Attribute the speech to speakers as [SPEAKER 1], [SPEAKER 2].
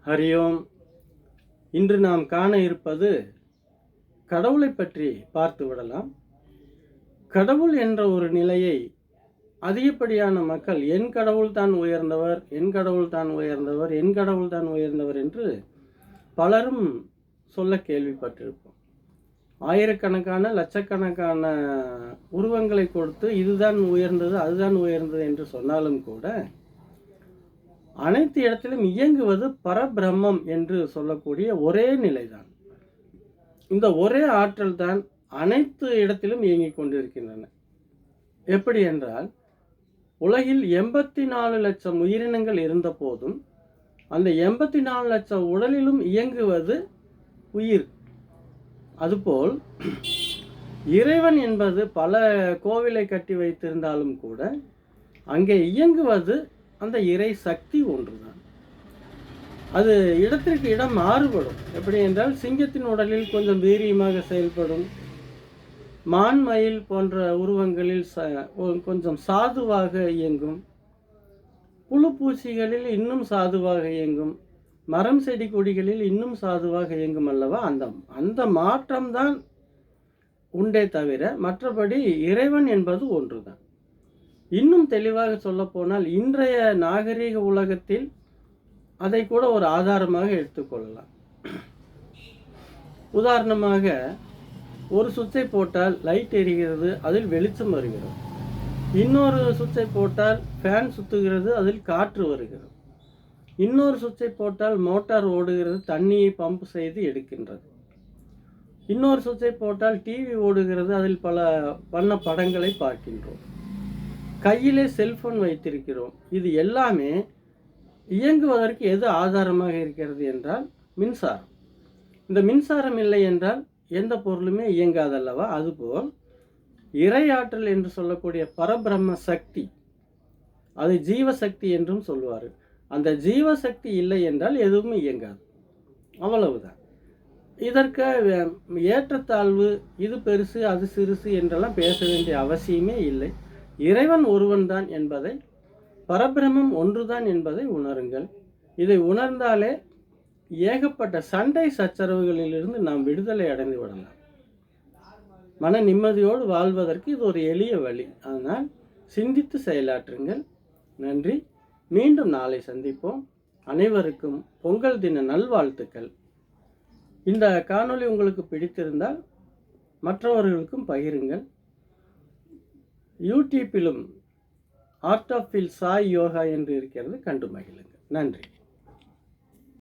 [SPEAKER 1] ஹரி ஓம். இன்று நாம் காண இருப்பது கடவுளை பற்றி பார்த்து விடலாம். கடவுள் என்ற ஒரு நிலையை அதிகப்படியான மக்கள் என் கடவுள் தான் உயர்ந்தவர், என் கடவுள் தான் உயர்ந்தவர், என் கடவுள் தான் உயர்ந்தவர் என்று பலரும் சொல்ல கேள்விப்பட்டிருப்போம். ஆயிரக்கணக்கான லட்சக்கணக்கான உருவங்களை கொடுத்து இதுதான் உயர்ந்தது, அதுதான் உயர்ந்தது என்று சொன்னாலும் கூட அனைத்து இடத்திலும் இயங்குவது பரபிரம்மம் என்று சொல்லக்கூடிய ஒரே நிலைதான். இந்த ஒரே ஆற்றல் தான் அனைத்து இடத்திலும் இயங்கிக் கொண்டிருக்கின்றன. எப்படி என்றால், உலகில் 84 லட்சம் உயிரினங்கள் இருந்த போதும் அந்த 84 லட்சம் உடலிலும் இயங்குவது உயிர். அதுபோல் இறைவன் என்பது பல கோவிலை கட்டி வைத்திருந்தாலும் கூட அங்கே இயங்குவது அந்த இறை சக்தி ஒன்றுதான். அது இடத்திற்கு இடம் மாறுபடும். எப்படி என்றால், சிங்கத்தின் உடலில் கொஞ்சம் வீரியமாக செயல்படும், மான் மயில் போன்ற உருவங்களில் கொஞ்சம் சாதுவாக இயங்கும், புழு பூச்சிகளில் இன்னும் சாதுவாக இயங்கும், மரம் செடி கொடிகளில் இன்னும் சாதுவாக இயங்கும் அல்லவா. அந்த மாற்றம்தான் உண்டே தவிர மற்றபடி இறைவன் என்பது ஒன்றுதான். இன்னும் தெளிவாக சொல்லப்போனால், இன்றைய நாகரீக உலகத்தில் அதை கூட ஒரு ஆதாரமாக எடுத்துக்கொள்ளலாம். உதாரணமாக, ஒரு சுவிட்சை போட்டால் லைட் எரிகிறது, அதில் வெளிச்சம் வருகிறது. இன்னொரு சுவிட்சை போட்டால் ஃபேன் சுற்றுகிறது, அதில் காற்று வருகிறது. இன்னொரு சுவிட்சை போட்டால் மோட்டார் ஓடுகிறது, தண்ணியை பம்ப் செய்து எடுக்கின்றது. இன்னொரு சுவிட்சை போட்டால் டிவி ஓடுகிறது, அதில் பல வண்ண படங்களை பார்க்கின்றோம். கையிலே செல்போன் வைத்திருக்கிறோம். இது எல்லாமே இயங்குவதற்கு எது ஆதாரமாக இருக்கிறது என்றால் மின்சாரம். இந்த மின்சாரம் இல்லை என்றால் எந்த பொருளுமே இயங்காதல்லவா. அதுபோல் இறையாற்றல் என்று சொல்லக்கூடிய பரபிரம்ம சக்தி, அது ஜீவசக்தி என்றும் சொல்வார். அந்த ஜீவசக்தி இல்லை என்றால் எதுவும் இயங்காது, அவ்வளவுதான். இதற்கு ஏற்றத்தாழ்வு, இது பெருசு அது சிறுசு என்றெல்லாம் பேச வேண்டிய அவசியமே இல்லை. இறைவன் ஒருவன் தான் என்பதை, பரபிரம்மம் ஒன்றுதான் என்பதை உணருங்கள். இதை உணர்ந்தாலே ஏகப்பட்ட சண்டை சச்சரவுகளிலிருந்து நாம் விடுதலை அடைந்து விடலாம். மன நிம்மதியோடு வாழ்வதற்கு இது ஒரு எளிய வழி. அதனால் சிந்தித்து செயலாற்றுங்கள். நன்றி. மீண்டும் நாளை சந்திப்போம். அனைவருக்கும் பொங்கல் தின நல்வாழ்த்துக்கள். இந்த காணொளி உங்களுக்கு பிடித்திருந்தால் மற்றவர்களுக்கும் பகிருங்கள். யூடியூப்பிலும் art of feel Sai Yoga என்று இருக்கிறது, கண்டு மகிழுங்கள். நன்றி.